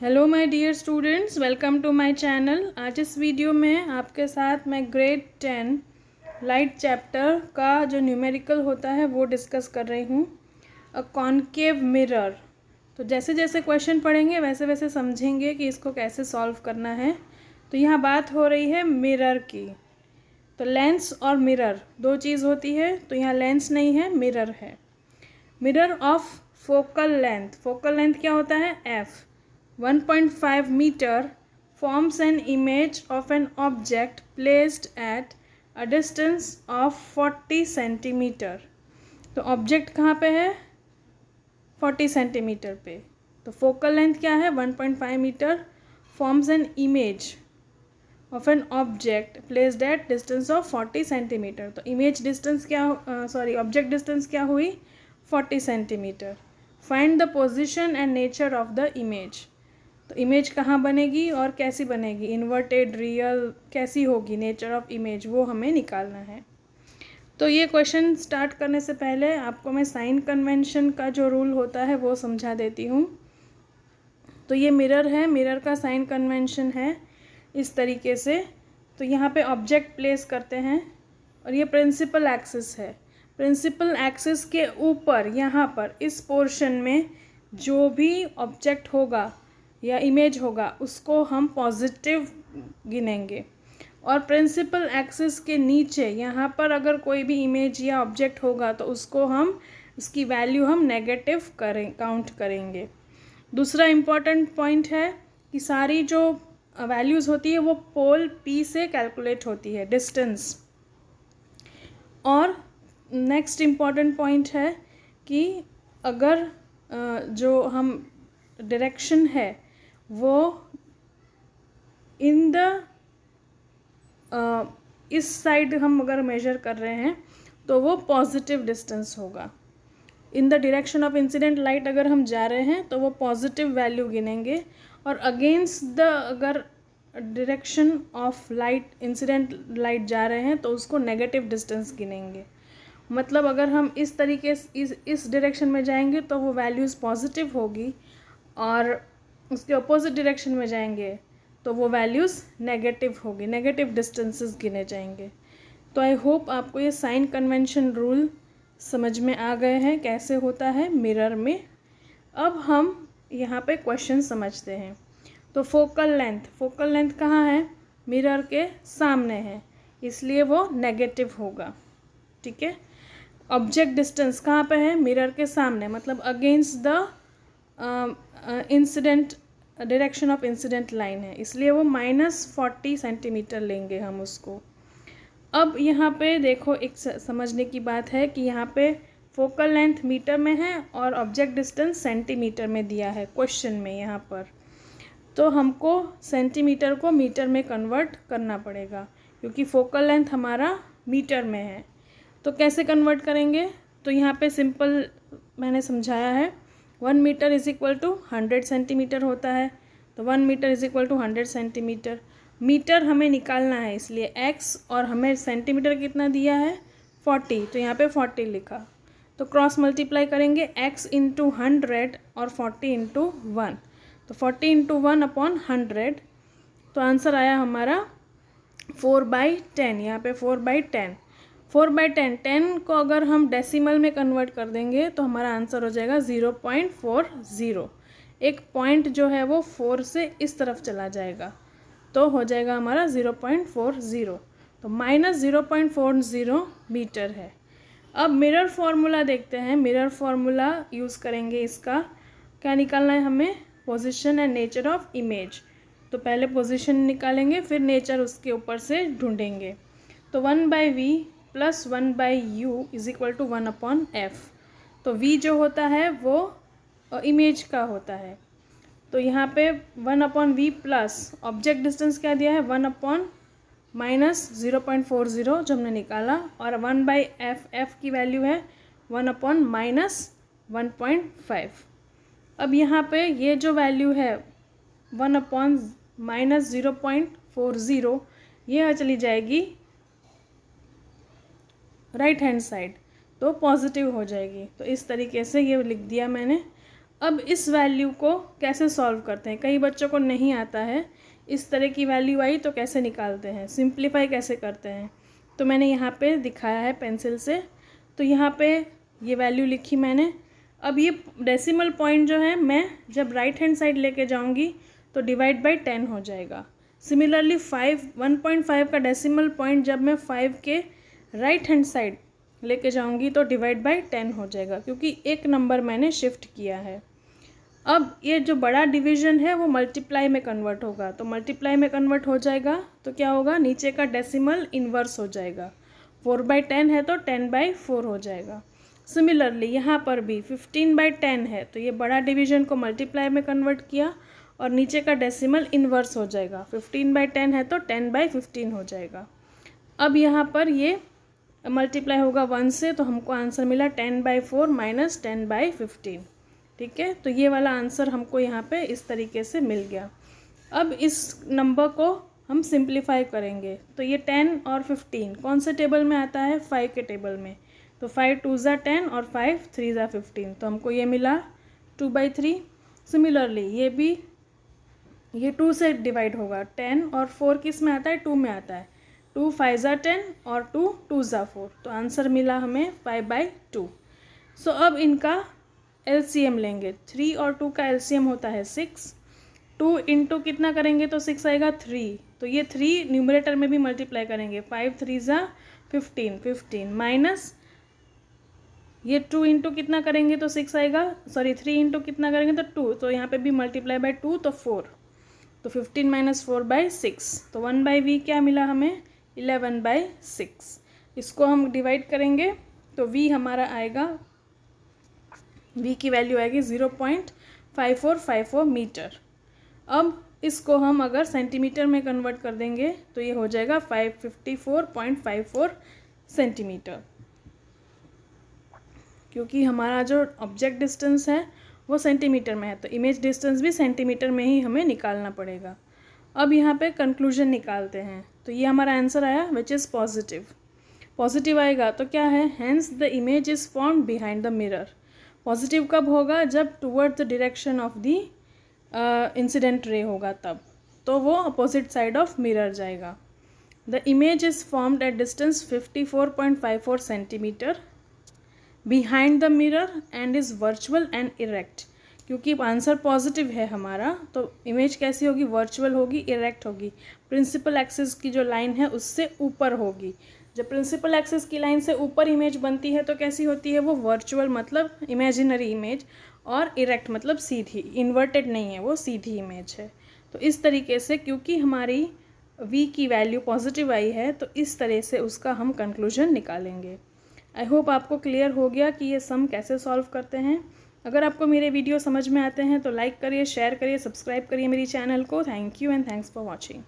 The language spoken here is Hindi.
Hello my dear students, welcome to my channel. आज इस वीडियो में आपके साथ मैं ग्रेड 10 लाइट चैप्टर का जो न्यूमेरिकल होता है वो डिस्कस कर रही हूँ। A concave mirror. तो जैसे जैसे क्वेश्चन पढ़ेंगे वैसे वैसे समझेंगे कि इसको कैसे सॉल्व करना है। तो यहाँ बात हो रही है मिरर की। तो लेंस और मिरर दो चीज़ होती है, तो यहाँ लेंस नहीं है, मिरर है। मिरर ऑफ फोकल लेंथ क्या होता है? F 1.5 meter forms an image of an object placed at a distance of 40 centimeter। तो ऑब्जेक्ट कहाँ पे है? 40 सेंटीमीटर पे। तो फोकल लेंथ क्या है? 1.5 metre. Forms an image of an object placed at distance of 40 centimetre. तो इमेज डिस्टेंस क्या ऑब्जेक्ट डिस्टेंस क्या हुई? 40 centimetre. Find the position and nature of the image. तो इमेज कहाँ बनेगी और कैसी बनेगी? इन्वर्टेड, रियल, कैसी होगी? नेचर ऑफ इमेज वो हमें निकालना है। तो ये क्वेश्चन स्टार्ट करने से पहले आपको मैं साइन कन्वेंशन का जो रूल होता है वो समझा देती हूँ। तो ये मिरर है, मिरर का साइन कन्वेंशन है इस तरीके से। तो यहाँ पे ऑब्जेक्ट प्लेस करते हैं और ये प्रिंसिपल एक्सिस है। प्रिंसिपल एक्सिस के ऊपर यहाँ पर इस पोर्शन में जो भी ऑब्जेक्ट होगा या इमेज होगा उसको हम पॉजिटिव गिनेंगे, और प्रिंसिपल एक्सिस के नीचे यहाँ पर अगर कोई भी इमेज या ऑब्जेक्ट होगा तो उसकी वैल्यू हम नेगेटिव काउंट करेंगे। दूसरा इम्पॉर्टेंट पॉइंट है कि सारी जो वैल्यूज़ होती है वो पोल पी से कैलकुलेट होती है, डिस्टेंस। और नेक्स्ट इम्पॉर्टेंट पॉइंट है कि अगर जो हम डायरेक्शन है वो इन द इस साइड हम अगर मेजर कर रहे हैं तो वो पॉजिटिव डिस्टेंस होगा। In the direction of incident light अगर हम जा रहे हैं तो वो पॉजिटिव वैल्यू गिनेंगे, और अगेंस्ट द अगर direction of light, incident light जा रहे हैं तो उसको नेगेटिव डिस्टेंस गिनेंगे। मतलब अगर हम इस तरीके से इस डायरेक्शन में जाएंगे तो वो वैल्यूज़ पॉजिटिव होगी, और उसके अपोजिट डायरेक्शन में जाएंगे तो वो वैल्यूज़ नेगेटिव होगी, नेगेटिव डिस्टेंसेस गिने जाएंगे। तो आई होप आपको ये साइन कन्वेंशन रूल समझ में आ गए हैं कैसे होता है मिरर में। अब हम यहाँ पे क्वेश्चन समझते हैं। तो फोकल लेंथ कहाँ है? मिरर के सामने है, इसलिए वो नेगेटिव होगा। ठीक है। ऑब्जेक्ट डिस्टेंस कहाँ पे है? मिरर के सामने, मतलब against the incident direction of incident line है, इसलिए वो -40 सेंटीमीटर लेंगे हम उसको। अब यहाँ पे देखो, एक समझने की बात है कि यहाँ पे फोकल लेंथ मीटर में है और ऑब्जेक्ट डिस्टेंस सेंटीमीटर में दिया है क्वेश्चन में यहाँ पर। तो हमको सेंटीमीटर को मीटर में कन्वर्ट करना पड़ेगा क्योंकि फोकल लेंथ हमारा मीटर में है। तो कैसे कन्वर्ट करेंगे? तो यहाँ पे सिंपल मैंने समझाया है। 1 metre is equal to 100 centimetre होता है। तो 1 metre is equal to 100 centimetre. Metre हमें निकालना है, इसलिए x, और हमें सेंटीमीटर कितना दिया है? 40, तो यहाँ पे 40 लिखा। तो क्रॉस मल्टीप्लाई करेंगे x इंटू 100 और 40 इंटू 1। तो 40 इंटू 1 अपॉन 100। तो आंसर आया हमारा 4/10। यहाँ पे 4/10। 4/10, 10 को अगर हम डेसिमल में कन्वर्ट कर देंगे तो हमारा आंसर हो जाएगा 0.40। एक पॉइंट जो है वो 4 से इस तरफ चला जाएगा तो हो जाएगा हमारा 0.40। तो -0.40 मीटर है। अब मिरर फॉर्मूला देखते हैं। मिरर फॉर्मूला यूज़ करेंगे। इसका क्या निकालना है हमें? Position and nature of image. तो पहले पोजीशन निकालेंगे, फिर नेचर उसके ऊपर से ढूंढेंगे। तो 1/v + 1/u is equal to 1/f। तो v जो होता है वो इमेज का होता है। तो यहाँ पे 1/v प्लस ऑब्जेक्ट डिस्टेंस क्या दिया है? 1/-0.40 जो हमने निकाला, और 1/f की वैल्यू है 1/-1.5। अब यहाँ पे ये जो वैल्यू है 1/-0.40 ये चली जाएगी राइट हैंड साइड, तो पॉजिटिव हो जाएगी। तो इस तरीके से ये लिख दिया मैंने। अब इस वैल्यू को कैसे सॉल्व करते हैं, कई बच्चों को नहीं आता है। इस तरह की वैल्यू आई तो कैसे निकालते हैं, सिंप्लीफाई कैसे करते हैं, तो मैंने यहाँ पे दिखाया है पेंसिल से। तो यहाँ पे ये वैल्यू लिखी मैंने। अब ये डेसिमल पॉइंट जो है मैं जब राइट हैंड साइड लेके जाऊँगी तो डिवाइड बाई 10 हो जाएगा। सिमिलरली 1.5 का डेसिमल पॉइंट जब मैं 5 के राइट हैंड साइड लेके जाऊंगी तो डिवाइड बाई 10 हो जाएगा, क्योंकि एक नंबर मैंने शिफ्ट किया है। अब ये जो बड़ा डिवीजन है वो मल्टीप्लाई में कन्वर्ट होगा, तो मल्टीप्लाई में कन्वर्ट हो जाएगा तो क्या होगा, नीचे का डेसिमल इन्वर्स हो जाएगा। 4/10 है तो 10/4 हो जाएगा। सिमिलरली यहाँ पर भी 15/10 है तो ये बड़ा डिवीजन को मल्टीप्लाई में कन्वर्ट किया और नीचे का डेसिमल इन्वर्स हो जाएगा। 15/10 है तो 10/15 हो जाएगा। अब यहाँ पर ये मल्टीप्लाई होगा 1 से तो हमको आंसर मिला 10/4 माइनस 10/15। ठीक है, तो ये वाला आंसर हमको यहाँ पे इस तरीके से मिल गया। अब इस नंबर को हम सिंप्लीफाई करेंगे तो ये 10 और 15 कौन से टेबल में आता है, 5 के टेबल में। तो 5 2 ज़ा 10 और 5 3 ज़ा 15, तो हमको ये मिला 2/3। सिमिलरली ये भी ये 2 से डिवाइड होगा। 10 और 4 किस में आता है, 2 में आता है। 2 5 ज़ा 10 और 2 2 ज़ा 4, तो आंसर मिला हमें 5/2। सो अब इनका एलसीएम लेंगे। 3 और 2 का एलसीएम होता है 6। 2 इंटू कितना करेंगे तो 6 आएगा 3, तो ये 3 न्यूमरेटर में भी मल्टीप्लाई करेंगे। 5 3 ज़ा 15 माइनस ये 2 इंटू कितना करेंगे तो 6 आएगा, सॉरी 3 इंटू कितना करेंगे तो 2, तो यहाँ पे भी मल्टीप्लाई बाय 2 तो 4, तो 15 माइनस 4/6, तो 1/v क्या मिला हमें, 11/6। इसको हम डिवाइड करेंगे तो v हमारा आएगा, v की वैल्यू आएगी 0.5454 मीटर। अब इसको हम अगर सेंटीमीटर में कन्वर्ट कर देंगे तो ये हो जाएगा 554.54 सेंटीमीटर, क्योंकि हमारा जो ऑब्जेक्ट डिस्टेंस है वो सेंटीमीटर में है तो इमेज डिस्टेंस भी सेंटीमीटर में ही हमें निकालना पड़ेगा। अब यहाँ पे कंक्लूजन निकालते हैं, तो ये हमारा आंसर आया विच इज़ पॉजिटिव। पॉजिटिव आएगा तो क्या है, hence the image is formed behind the mirror. Positive कब होगा, जब toward the direction of the incident ray होगा तब, तो वो अपोजिट साइड ऑफ मिरर जाएगा। The image is formed at distance 54.54 centimetre behind the mirror and is virtual and erect. क्योंकि आंसर पॉजिटिव है हमारा तो इमेज कैसी होगी, वर्चुअल होगी, इरेक्ट होगी। प्रिंसिपल एक्सिस की जो लाइन है उससे ऊपर होगी। जब प्रिंसिपल एक्सिस की लाइन से ऊपर इमेज बनती है तो कैसी होती है, वो वर्चुअल मतलब इमेजिनरी इमेज, और इरेक्ट मतलब सीधी, इन्वर्टेड नहीं है, वो सीधी इमेज है। तो इस तरीके से क्योंकि हमारी v की वैल्यू पॉजिटिव आई है तो इस तरह से उसका हम कंक्लूजन निकालेंगे। आई होप आपको क्लियर हो गया कि ये सम कैसे सॉल्व करते हैं। अगर आपको मेरे वीडियो समझ में आते हैं तो लाइक करिए, शेयर करिए, सब्सक्राइब करिए मेरी चैनल को। Thank you and thanks for watching.